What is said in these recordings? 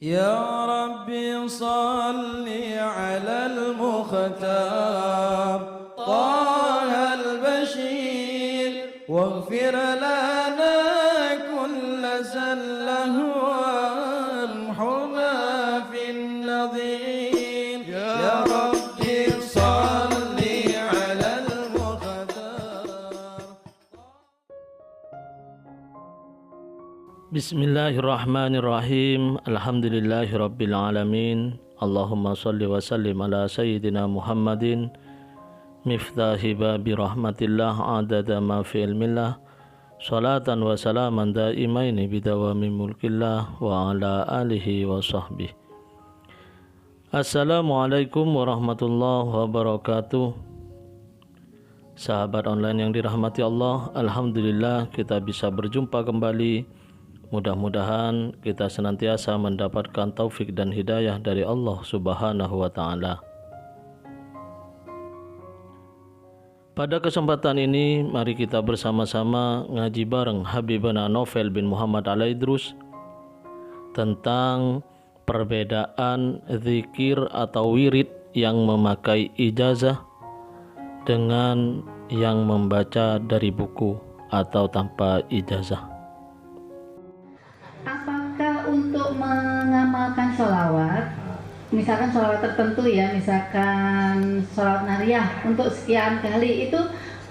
يا ربي صل على المختار طه البشير واغفر لنا كل زله وامحنا في النظير يا ربي صل على المختار. Bismillahirrahmanirrahim. Alhamdulillahirabbil alamin. Allahumma shalli wa sallim ala sayyidina Muhammadin miftahi babi rahmatillah adada ma fi ilmillah. Salatan wa salaman daimaini bidawami mulkillah wa ala alihi wa sahbihi. Assalamualaikum warahmatullahi wabarakatuh. Sahabat online yang dirahmati Allah, alhamdulillah kita bisa berjumpa kembali. Mudah-mudahan kita senantiasa mendapatkan taufik dan hidayah dari Allah Subhanahu wa Ta'ala. Pada kesempatan ini, mari kita bersama-sama ngaji bareng Habibana Novel bin Muhammad Al-Idrus tentang perbedaan zikir atau wirid yang memakai ijazah dengan yang membaca dari buku atau tanpa ijazah. Apakah untuk mengamalkan sholawat, misalkan sholawat tertentu ya, misalkan sholawat nariyah untuk sekian kali itu,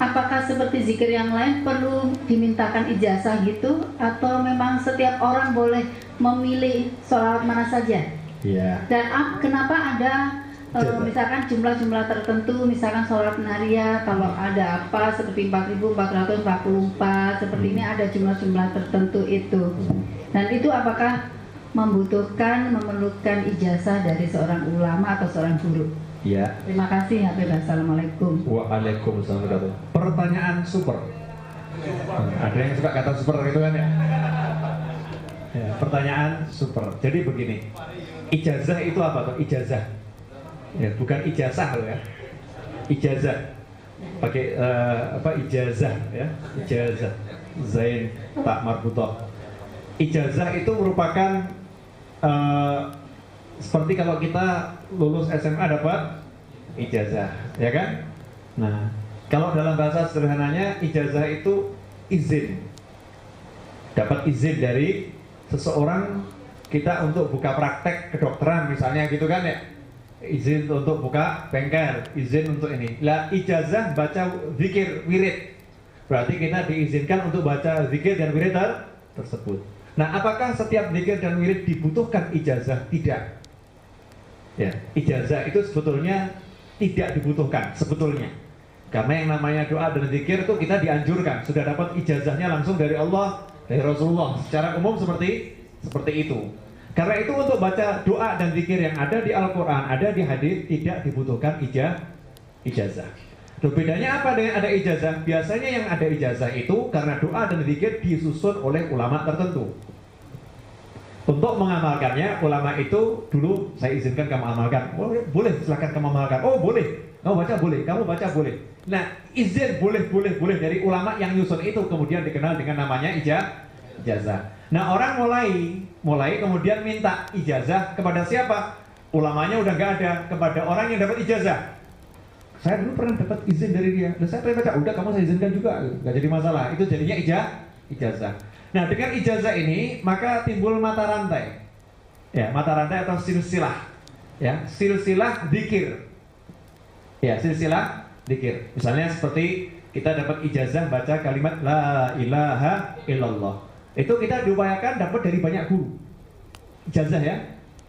apakah seperti zikir yang lain perlu dimintakan ijazah gitu, atau memang setiap orang boleh memilih sholawat mana saja? Iya. Dan kenapa ada misalkan jumlah-jumlah tertentu, misalkan sholat nariyah kalau ada apa seperti 4.444 seperti ini ada jumlah-jumlah tertentu itu. Dan itu apakah memerlukan ijazah dari seorang ulama atau seorang guru? Iya. Terima kasih. Assalamualaikum. Waalaikumsalam. Pertanyaan super. Ada yang suka kata super gitu kan ya? Ya, pertanyaan super. Jadi begini, ijazah itu apa tuh? Ijazah. Ya, bukan ijazah loh ya. Ijazah. Pakai ijazah ya? Ijazah. Zain tak marbutoh. Ijazah itu merupakan seperti kalau kita lulus SMA dapat ijazah, ya kan? Nah, kalau dalam bahasa sederhananya ijazah itu izin, dapat izin dari seseorang kita untuk buka praktek kedokteran misalnya gitu kan ya, izin untuk buka bengkel, izin untuk ini. Lah ijazah baca zikir wirid, berarti kita diizinkan untuk baca zikir dan wirid tersebut. Nah, apakah setiap zikir dan wirid dibutuhkan ijazah? Tidak. Ya, ijazah itu sebetulnya tidak dibutuhkan sebetulnya. Karena yang namanya doa dan zikir itu kita dianjurkan, sudah dapat ijazahnya langsung dari Allah, dari Rasulullah. Secara umum seperti itu. Karena itu untuk baca doa dan zikir yang ada di Al-Quran, ada di hadis, tidak dibutuhkan ijazah. Loh, bedanya apa dengan ada ijazah? Biasanya yang ada ijazah itu karena doa dan zikir disusun oleh ulama tertentu. Untuk mengamalkannya, ulama itu dulu saya izinkan kamu amalkan. Oh, boleh, silakan kamu amalkan. Oh, boleh. Kamu baca boleh, kamu baca boleh. Nah, izin boleh dari ulama yang nyusun itu kemudian dikenal dengan namanya ijazah. Nah, orang mulai kemudian minta ijazah kepada siapa? Ulamanya udah gak ada, kepada orang yang dapat ijazah. Saya dulu pernah dapat izin dari dia, dan saya pengen baca, udah kamu saya izinkan juga, nggak jadi masalah. Itu jadinya ijazah. Nah, dengan ijazah ini maka timbul mata rantai, ya, mata rantai atau silsilah, ya, silsilah dzikir, ya, silsilah dzikir. Misalnya seperti kita dapat ijazah baca kalimat la ilaha illallah, itu kita diupayakan dapat dari banyak guru, ijazah ya.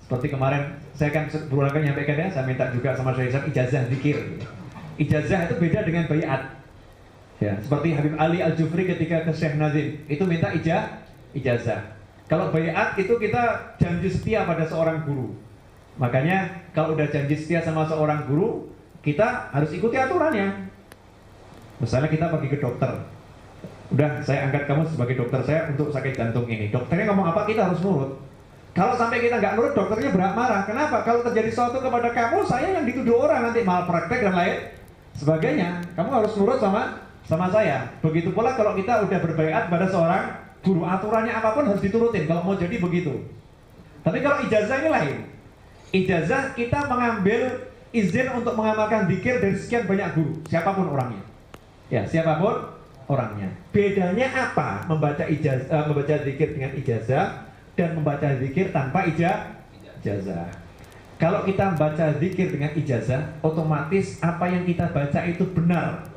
Seperti kemarin saya kan berulang kali nyampaikan ya, saya minta juga sama Syekh ijazah dzikir. Ijazah itu beda dengan baiat. Ya, seperti Habib Ali Al-Jufri ketika ke Syekh Nazim, itu minta ijazah. Kalau baiat itu kita janji setia pada seorang guru. Makanya kalau udah janji setia sama seorang guru, kita harus ikuti aturannya. Misalnya kita pergi ke dokter. Udah, saya angkat kamu sebagai dokter saya untuk sakit jantung ini. Dokternya ngomong apa, kita harus nurut. Kalau sampai kita nggak nurut, dokternya marah. Kenapa? Kalau terjadi sesuatu kepada kamu, saya yang dituduh orang nanti malpraktek dan lain sebagainya. Kamu harus nurut sama saya. Begitu pula kalau kita udah berbaiat pada seorang guru, aturannya apapun harus diturutin kalau mau jadi begitu. Tapi kalau ijazah ini lain. Ijazah kita mengambil izin untuk mengamalkan zikir dari sekian banyak guru, siapapun orangnya. Ya, siapapun orangnya. Bedanya apa membaca zikir dengan ijazah dan membaca zikir tanpa ijazah? Kalau kita membaca zikir dengan ijazah, otomatis apa yang kita baca itu benar.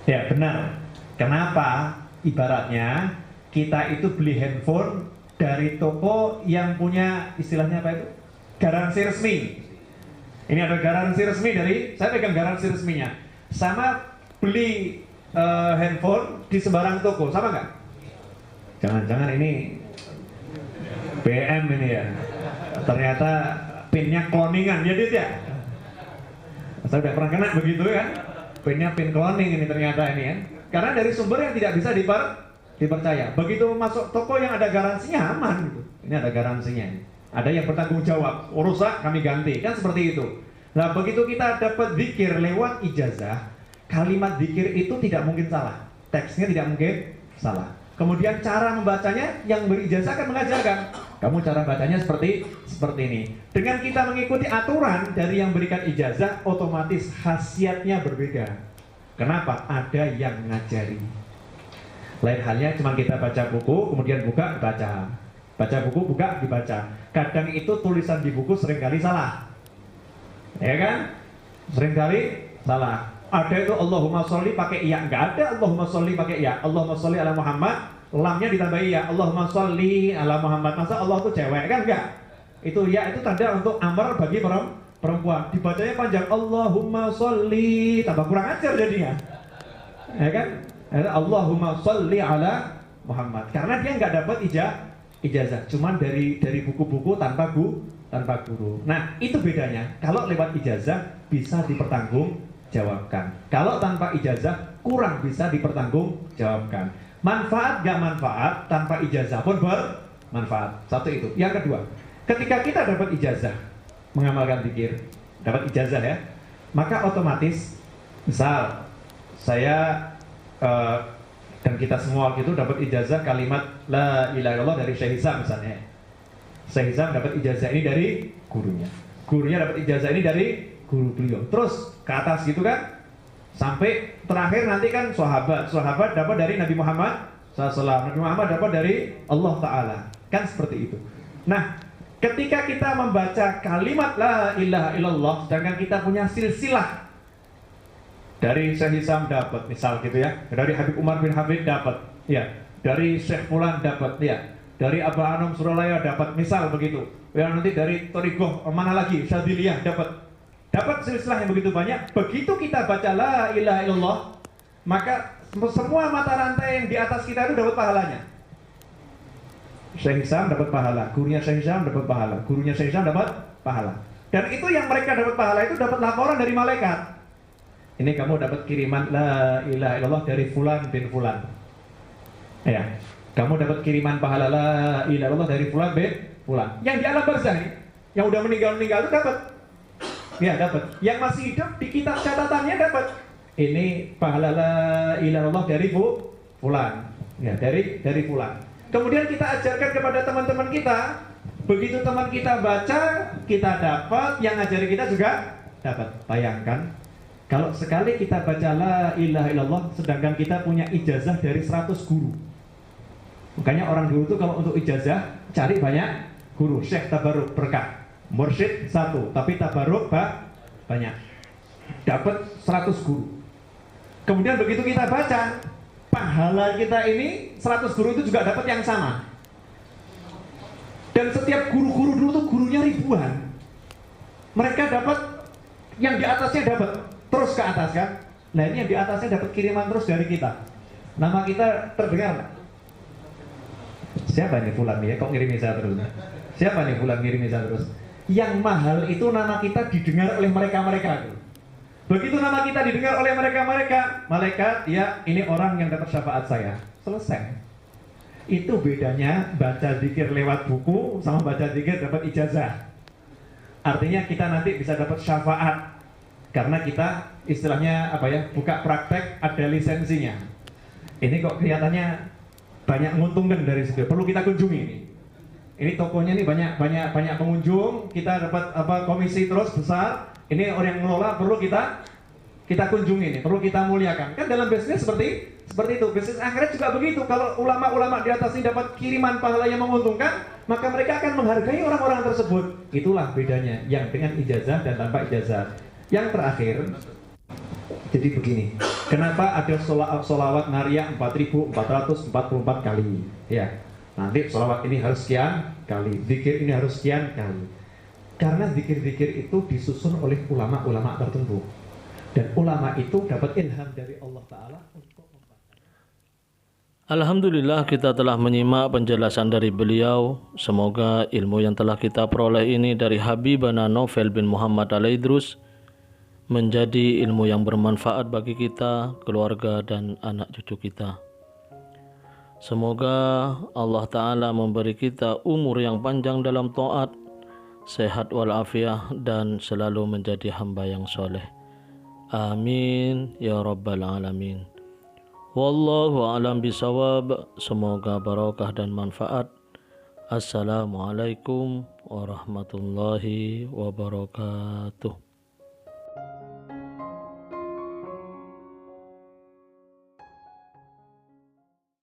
Ya, benar. Kenapa? Ibaratnya kita itu beli handphone dari toko yang punya istilahnya apa itu? Garansi resmi. Ini ada garansi resmi dari, saya pegang garansi resminya. Sama beli handphone di sembarang toko, sama nggak? Jangan-jangan ini BM ini ya. Ternyata pinnya cloningan, ya Dit ya? Saya udah pernah kena begitu kan? Pinnya pin cloning ini ternyata ini ya. Karena dari sumber yang tidak bisa dipercaya. Begitu masuk toko yang ada garansinya aman gitu. Ini ada garansinya. Ada yang bertanggung jawab. Rusak kami ganti. Kan seperti itu. Nah begitu kita dapat zikir lewat ijazah, kalimat zikir itu tidak mungkin salah. Teksnya tidak mungkin salah. Kemudian cara membacanya yang berijazah akan mengajarkan. Kamu cara bacanya seperti ini. Dengan kita mengikuti aturan dari yang berikan ijazah, otomatis khasiatnya berbeda. Kenapa? Ada yang ngajari. Lain halnya cuma kita baca buku, kemudian buka, baca. Baca buku, buka, dibaca. Kadang itu tulisan di buku seringkali salah. Ya kan? Seringkali salah. Ada itu Allahumma sholli pakai iya, enggak ada Allahumma sholli pakai iya. Allahumma sholli ala Muhammad, lamnya ditambahi ya. Allahumma sholli ala Muhammad. Masa Allah itu cewek kan enggak? Itu ya itu tanda untuk amar bagi perempuan. Dibacanya panjang Allahumma sholli, tambah kurang ajar jadinya. Ya kan? Allahumma sholli ala Muhammad. Karena dia enggak dapat ijazah, cuman dari buku-buku tanpa guru. Nah, itu bedanya. Kalau lewat ijazah bisa dipertanggungjawabkan. Kalau tanpa ijazah kurang bisa dipertanggungjawabkan. Manfaat gak manfaat, tanpa ijazah pun bermanfaat. Satu itu. Yang kedua, ketika kita dapat ijazah mengamalkan zikir, dapat ijazah ya, maka otomatis misal saya dan kita semua gitu dapat ijazah kalimat la ilaha illallah dari Syekh Hisam misalnya. Syekh Hisam dapat ijazah ini dari gurunya. Gurunya dapat ijazah ini dari guru beliau. Terus ke atas gitu kan, sampai terakhir nanti kan sahabat dapat dari Nabi Muhammad SAW. Nabi Muhammad dapat dari Allah Ta'ala. Kan seperti itu. Nah, ketika kita membaca kalimat la ilaha illallah, sedangkan kita punya silsilah dari Syekh Hisam dapat, misal gitu ya, dari Habib Umar bin Habib dapat, ya, dari Syekh Fulan dapat, ya, dari Abah Anum Suralaya dapat, misal begitu. Ya, nanti dari Thariqah mana lagi, Syadziliyah dapat silsilah yang begitu banyak. Begitu kita baca la ilaha illallah, maka semua mata rantai yang di atas kita itu dapat pahalanya. Syekh Hisam dapat pahala, gurunya Syekh Hisam dapat pahala, gurunya Syekh Hisam dapat pahala. Dan itu yang mereka dapat pahala itu dapat laporan dari malaikat. Ini kamu dapat kiriman la ilaha illallah dari Fulan bin Fulan. Ya, kamu dapat kiriman pahala la ilaha illallah dari Fulan bin Fulan. Yang di alam barzah nih, yang udah meninggal itu dapat. Ya dapat. Yang masih hidup di kitab catatannya dapat. Ini pahala la ilaha illallah dari Fulan. Ya, dari Fulan. Kemudian kita ajarkan kepada teman-teman kita. Begitu teman kita baca, kita dapat, yang ngajari kita juga dapat. Bayangkan kalau sekali kita baca la ilaha illallah, sedangkan kita punya ijazah dari 100 guru. Makanya orang dulu itu kalau untuk ijazah cari banyak guru. Syekh tabaruk berkah, mursyid satu, tapi tabaruk banyak. Dapat 100 guru. Kemudian begitu kita baca, pahala kita ini 100 guru itu juga dapat yang sama. Dan setiap guru-guru dulu tuh gurunya ribuan. Mereka dapat yang di atasnya dapat terus ke atas kan. Nah ini yang di atasnya dapat kiriman terus dari kita. Nama kita terdengar nggak? Siapa nih Fulan nih ya? Kok ngirimin saya terus? Siapa nih Fulan ngirimin saya terus? Yang mahal itu nama kita didengar oleh mereka-mereka. Begitu nama kita didengar oleh mereka-mereka, malaikat, ya ini orang yang dapat syafaat saya. Selesai. Itu bedanya baca zikir lewat buku sama baca zikir dapat ijazah. Artinya kita nanti bisa dapat syafaat karena kita istilahnya apa ya, buka praktek ada lisensinya. Ini kok kelihatannya banyak menguntungkan dari situ. Perlu kita kunjungi ini. ini tokonya ini banyak pengunjung, kita dapat komisi terus besar. Ini orang yang mengelola perlu kita kunjungi, nih, perlu kita muliakan. Kan dalam bisnis seperti itu. Bisnis akhirat juga begitu. Kalau ulama-ulama di atas ini dapat kiriman pahala yang menguntungkan, maka mereka akan menghargai orang-orang tersebut. Itulah bedanya yang dengan ijazah dan tanpa ijazah. Yang terakhir, jadi begini, kenapa ada sholawat nariyah 4444 kali? Ya, nanti sholawat ini harus sekian kali, zikir ini harus sekian kali. Karena zikir-zikir itu disusun oleh ulama-ulama tertentu, dan ulama itu dapat ilham dari Allah Ta'ala untuk Alhamdulillah, kita telah menyimak penjelasan dari beliau. Semoga ilmu yang telah kita peroleh ini dari Habibana Novel bin Muhammad Al-Idrus menjadi ilmu yang bermanfaat bagi kita, keluarga, dan anak cucu kita. Semoga Allah Ta'ala memberi kita umur yang panjang dalam taat, sehat walafiat, dan selalu menjadi hamba yang soleh. Amin ya rabbal alamin. Wallahu a'lam bisawab. Semoga barakah dan manfaat. Assalamualaikum warahmatullahi wabarakatuh.